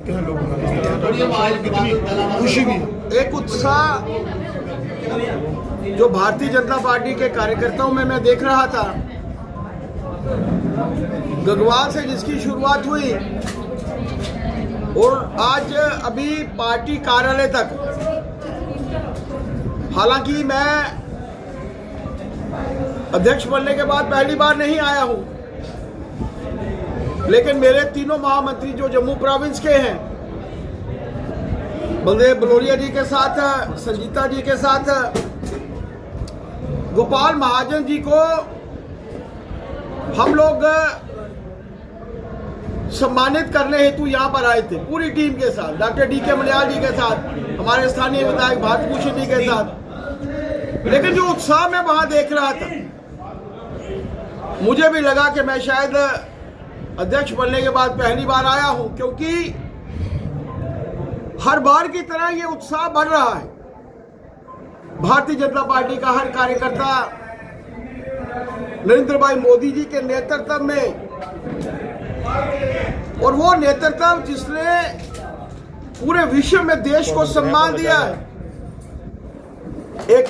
देखते हैं लोग कितनी खुशी भी है। एक उत्साह जो भारतीय जनता पार्टी के कार्यकर्ताओं में मैं देख रहा था, गगवाल से जिसकी शुरुआत हुई और आज अभी पार्टी कार्यालय तक। हालांकि मैं अध्यक्ष बनने के बाद पहली बार नहीं आया हूं, लेकिन मेरे तीनों महामंत्री जो जम्मू प्रोविंस के हैं, बलदेव बलोरिया जी के साथ, संजीता जी के साथ, गोपाल महाजन जी को हम लोग सम्मानित करने हेतु यहाँ पर आए थे पूरी टीम के साथ, डॉक्टर डी.के. मलयाल जी के साथ, हमारे स्थानीय विधायक भारत भूषण जी के साथ। लेकिन जो उत्साह मैं वहां देख रहा था, मुझे भी लगा कि मैं शायद अध्यक्ष बनने के बाद पहली बार आया हूं, क्योंकि हर बार की तरह ये उत्साह बढ़ रहा है। भारतीय जनता पार्टी का हर कार्यकर्ता नरेंद्र भाई मोदी जी के नेतृत्व में, और वो नेतृत्व जिसने पूरे विश्व में देश को सम्मान दिया है। एक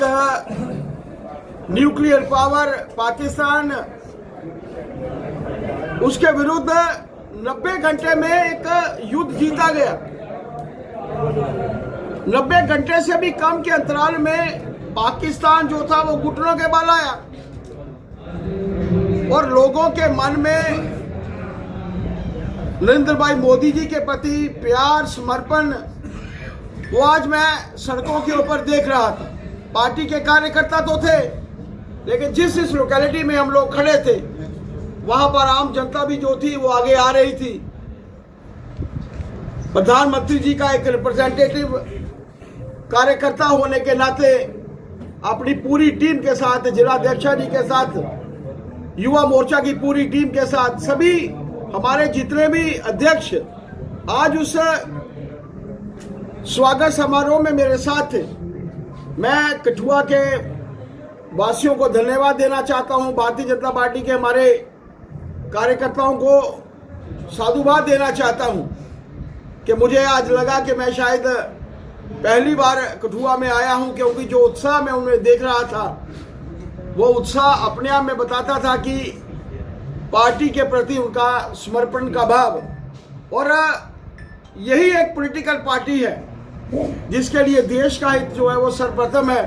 न्यूक्लियर पावर पाकिस्तान, उसके विरुद्ध 90 घंटे में एक युद्ध जीता गया। 90 घंटे से भी कम के अंतराल में पाकिस्तान जो था वो घुटनों के बल आया और लोगों के मन में नरेंद्र भाई मोदी जी के प्रति प्यार, समर्पण, वो आज मैं सड़कों के ऊपर देख रहा था। पार्टी के कार्यकर्ता तो थे, लेकिन जिस लोकेलिटी में हम लोग खड़े थे, वहां पर आम जनता भी जो थी वो आगे आ रही थी। प्रधानमंत्री जी का एक रिप्रेजेंटेटिव कार्यकर्ता होने के नाते अपनी पूरी टीम के साथ, जिलाध्यक्षा जी के साथ, युवा मोर्चा की पूरी टीम के साथ, सभी हमारे जितने भी अध्यक्ष आज उस स्वागत समारोह में मेरे साथ थे। मैं कठुआ के वासियों को धन्यवाद देना चाहता हूं, भारतीय जनता पार्टी के हमारे कार्यकर्ताओं को साधुवाद देना चाहता हूं कि मुझे आज लगा कि मैं शायद पहली बार कठुआ में आया हूं, क्योंकि जो उत्साह मैं उन्हें देख रहा था, वो उत्साह अपने आप में बताता था कि पार्टी के प्रति उनका समर्पण का भाव। और यही एक पॉलिटिकल पार्टी है जिसके लिए देश का हित जो है वो सर्वप्रथम है।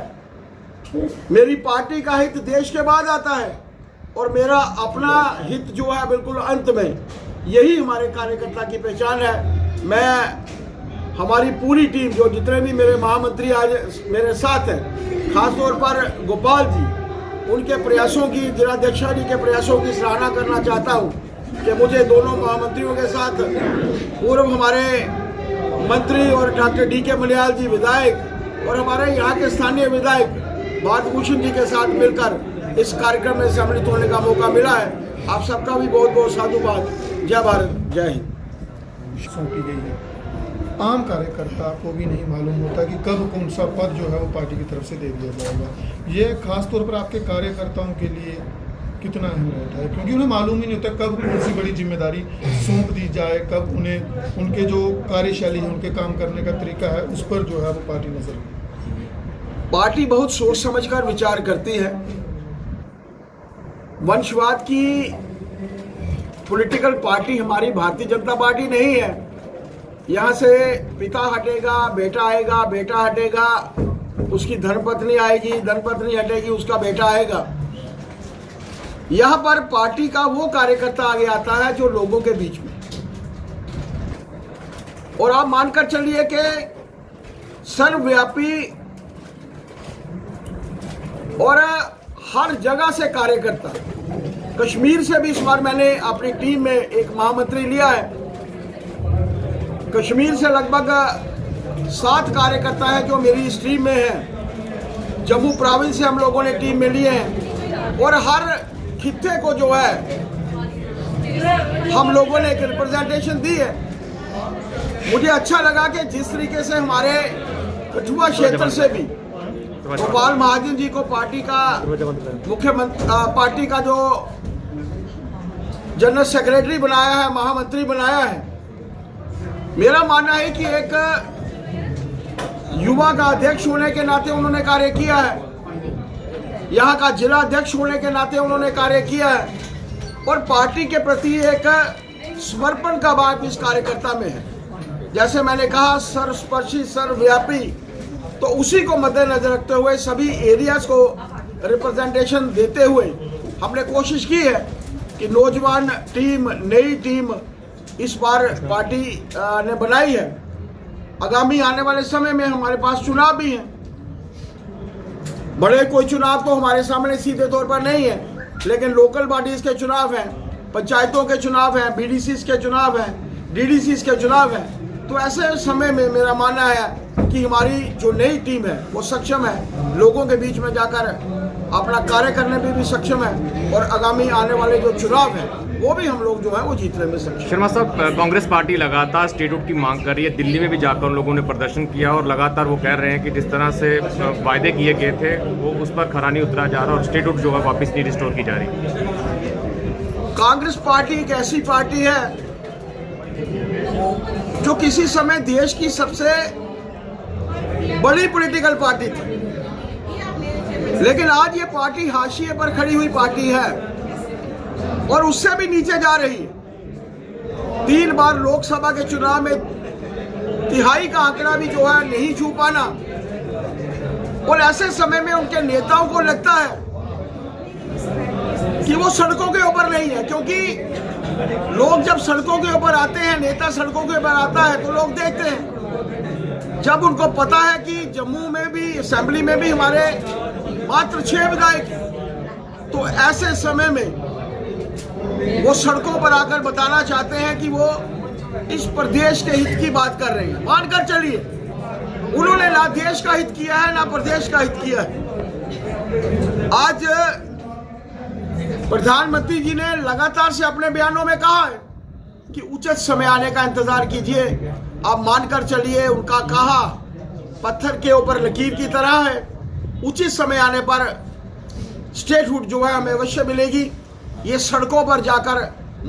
मेरी पार्टी का हित देश के बाद आता है और मेरा अपना हित जो है बिल्कुल अंत में। यही हमारे कार्यकर्ता की पहचान है। मैं, हमारी पूरी टीम, जो जितने भी मेरे महामंत्री आज मेरे साथ हैं, खासतौर पर गोपाल जी, उनके प्रयासों की, जिलाध्यक्षा जी के प्रयासों की सराहना करना चाहता हूं कि मुझे दोनों महामंत्रियों के साथ, पूर्व हमारे मंत्री और डॉक्टर डी.के. मलयाल जी विधायक और हमारे यहाँ के स्थानीय विधायक भारत भूषण जी के साथ मिलकर इस कार्यक्रम में सम्मिलित होने का मौका मिला है। आप सबका भी बहुत बहुत साधुवाद। जय भारत, जय हिंद। सौंपी गई है, आम कार्यकर्ता को भी नहीं मालूम होता कि कब कौन सा पद जो है वो पार्टी की तरफ से दे दिया जाएगा। ये खास तौर पर आपके कार्यकर्ताओं के लिए कितना अहम रहता है, क्योंकि उन्हें मालूम ही नहीं होता कब कौन सी बड़ी जिम्मेदारी सौंप दी जाए, कब उन्हें उनके जो कार्यशैली है, उनके काम करने का तरीका है, उस पर जो है वो पार्टी नजर। पार्टी बहुत सोच समझकर विचार करती है। वंशवाद की पॉलिटिकल पार्टी हमारी भारतीय जनता पार्टी नहीं है। यहाँ से पिता हटेगा, बेटा आएगा, बेटा हटेगा, उसकी धर्मपत्नी आएगी, धर्मपत्नी हटेगी, उसका बेटा आएगा। यहाँ पर पार्टी का वो कार्यकर्ता आगे आता है जो लोगों के बीच में, और आप मानकर चलिए कि सर्वव्यापी और हर जगह से कार्यकर्ता। कश्मीर से भी इस बार मैंने अपनी टीम में एक महामंत्री लिया है। कश्मीर से लगभग 7 कार्यकर्ता है जो मेरी इस टीम में है। जम्मू प्रोविंस से हम लोगों ने टीम में लिए हैं, और हर खित्ते को जो है हम लोगों ने एक रिप्रेजेंटेशन दी है। मुझे अच्छा लगा कि जिस तरीके से हमारे कठुआ क्षेत्र से भी गोपाल महाजन जी को पार्टी का मुख्यमंत्री, पार्टी का जो जनरल सेक्रेटरी बनाया है, महामंत्री बनाया है, मेरा मानना है कि एक युवा का अध्यक्ष होने के नाते उन्होंने कार्य किया है, यहाँ का जिला अध्यक्ष होने के नाते उन्होंने कार्य किया है और पार्टी के प्रति एक समर्पण का भाव इस कार्यकर्ता में है। जैसे मैंने कहा सर्वस्पर्शी सर्वव्यापी, तो उसी को मद्देनजर रखते हुए सभी एरियाज को रिप्रेजेंटेशन देते हुए हमने कोशिश की है कि नौजवान टीम, नई टीम इस बार पार्टी ने बनाई है। आगामी आने वाले समय में हमारे पास चुनाव भी हैं। बड़े कोई चुनाव तो हमारे सामने सीधे तौर पर नहीं है, लेकिन लोकल बॉडीज के चुनाव हैं, पंचायतों के चुनाव हैं, बीडीसीज के चुनाव हैं, डीडीसीज के चुनाव हैं। तो ऐसे समय में मेरा मानना है कि हमारी जो नई टीम है वो सक्षम है लोगों के बीच में जाकर अपना कार्य करने में भी सक्षम है और आगामी आने वाले जो चुनाव हैं वो भी हम लोग जो है वो जीतने में सक्षम। शर्मा साहब, कांग्रेस पार्टी लगातार स्टेटहुड की मांग कर रही है। दिल्ली में भी जाकर उन लोगों ने प्रदर्शन किया और लगातार वो कह रहे हैं कि जिस तरह से वायदे किए गए थे वो उस पर खरा नहीं उतरा जा रहा और स्टेटहुड जो है वापस नहीं रिस्टोर की जा रही। कांग्रेस पार्टी एक ऐसी पार्टी है जो किसी समय देश की सबसे बड़ी पॉलिटिकल पार्टी थी, लेकिन आज ये पार्टी हाशिए पर खड़ी हुई पार्टी है और उससे भी नीचे जा रही है। 3 बार लोकसभा के चुनाव में तिहाई का आंकड़ा भी जो है नहीं छू पाना, और ऐसे समय में उनके नेताओं को लगता है कि वो सड़कों के ऊपर नहीं है, क्योंकि लोग जब सड़कों के ऊपर आते हैं, नेता सड़कों के ऊपर आता है तो लोग देखते हैं। जब उनको पता है कि जम्मू में भी असेंबली में भी हमारे मात्र 6 विधायक हैं, तो ऐसे समय में वो सड़कों पर आकर बताना चाहते हैं कि वो इस प्रदेश के हित की बात कर रहे हैं। मानकर चलिए उन्होंने ना देश का हित किया है ना प्रदेश का हित किया है। आज प्रधानमंत्री जी ने लगातार से अपने बयानों में कहा है कि उचित समय आने का इंतजार कीजिए। आप मानकर चलिए उनका कहा पत्थर के ऊपर लकीर की तरह है। उचित समय आने पर स्टेटहुड जो है हमें अवश्य मिलेगी। ये सड़कों पर जाकर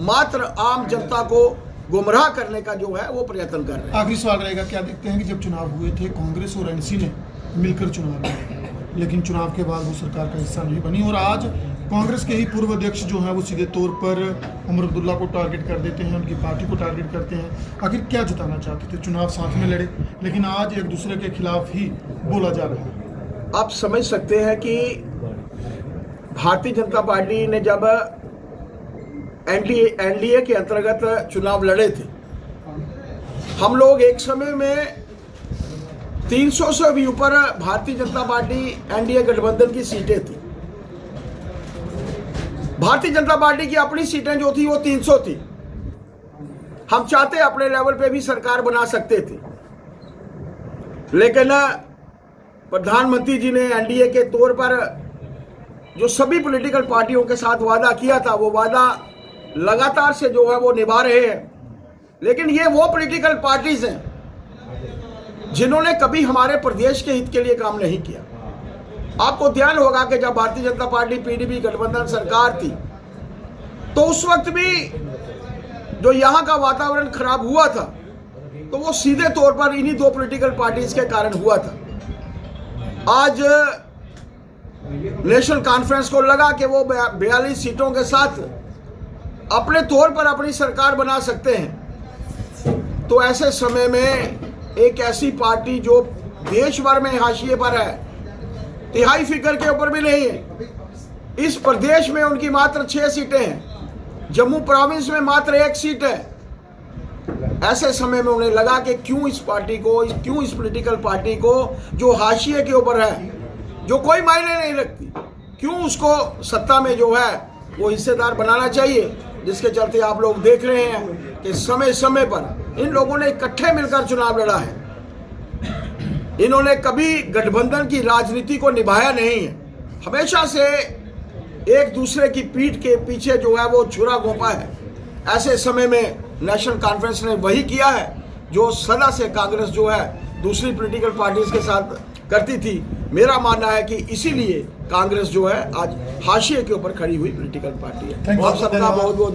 मात्र आम जनता को गुमराह करने का जो है वो प्रयत्न कर रहे हैं। आखिरी सवाल रहेगा, क्या देखते हैं कि जब चुनाव हुए थे कांग्रेस और एनसी ने मिलकर चुनाव लड़े, लेकिन चुनाव के बाद वो सरकार का हिस्सा नहीं बनी और आज कांग्रेस के ही पूर्व अध्यक्ष जो हैं वो सीधे तौर पर उमर अब्दुल्ला को टारगेट कर देते हैं, उनकी पार्टी को टारगेट करते हैं। आखिर क्या जताना चाहते थे? चुनाव साथ में लड़े लेकिन आज एक दूसरे के खिलाफ ही बोला जा रहा है। आप समझ सकते हैं कि भारतीय जनता पार्टी ने जब एनडीए के अंतर्गत चुनाव लड़े थे, हम लोग एक समय में 300 से भी ऊपर भारतीय जनता पार्टी एनडीए गठबंधन की सीटें थी। भारतीय जनता पार्टी की अपनी सीटें जो थी वो 300 थी। हम चाहते अपने लेवल पे भी सरकार बना सकते थे, लेकिन प्रधानमंत्री जी ने एनडीए के तौर पर जो सभी पॉलिटिकल पार्टियों के साथ वादा किया था वो वादा लगातार से जो है वो निभा रहे हैं। लेकिन ये वो पॉलिटिकल पार्टीज हैं जिन्होंने कभी हमारे प्रदेश के हित के लिए काम नहीं किया। आपको ध्यान होगा कि जब भारतीय जनता पार्टी पीडीपी गठबंधन सरकार थी तो उस वक्त भी जो यहाँ का वातावरण खराब हुआ था तो वो सीधे तौर पर इन्हीं 2 पॉलिटिकल पार्टीज के कारण हुआ था। आज नेशनल कॉन्फ्रेंस को लगा कि वो 42 सीटों के साथ अपने तौर पर अपनी सरकार बना सकते हैं। तो ऐसे समय में एक ऐसी पार्टी जो देश भर में हाशिए पर है, तिहाई फिगर के ऊपर भी नहीं है, इस प्रदेश में उनकी मात्र 6 सीटें हैं, जम्मू प्रोविंस में मात्र 1 सीट है। ऐसे समय में उन्हें लगा कि क्यों इस पॉलिटिकल पार्टी को जो हाशिए के ऊपर है, जो कोई मायने नहीं रखती, क्यों उसको सत्ता में जो है वो हिस्सेदार बनाना चाहिए। जिसके चलते आप लोग देख रहे हैं कि समय समय पर इन लोगों ने इकट्ठे मिलकर चुनाव लड़ा है। इन्होंने कभी गठबंधन की राजनीति को निभाया नहीं है, हमेशा से एक दूसरे की पीठ के पीछे जो है वो छुरा घोंपा है। ऐसे समय में नेशनल कॉन्फ्रेंस ने वही किया है जो सदा से कांग्रेस जो है दूसरी पॉलिटिकल पार्टीज के साथ करती थी। मेरा मानना है कि इसीलिए कांग्रेस जो है आज हाशिए के ऊपर खड़ी हुई पॉलिटिकल पार्टी है। आप सबका बहुत बहुत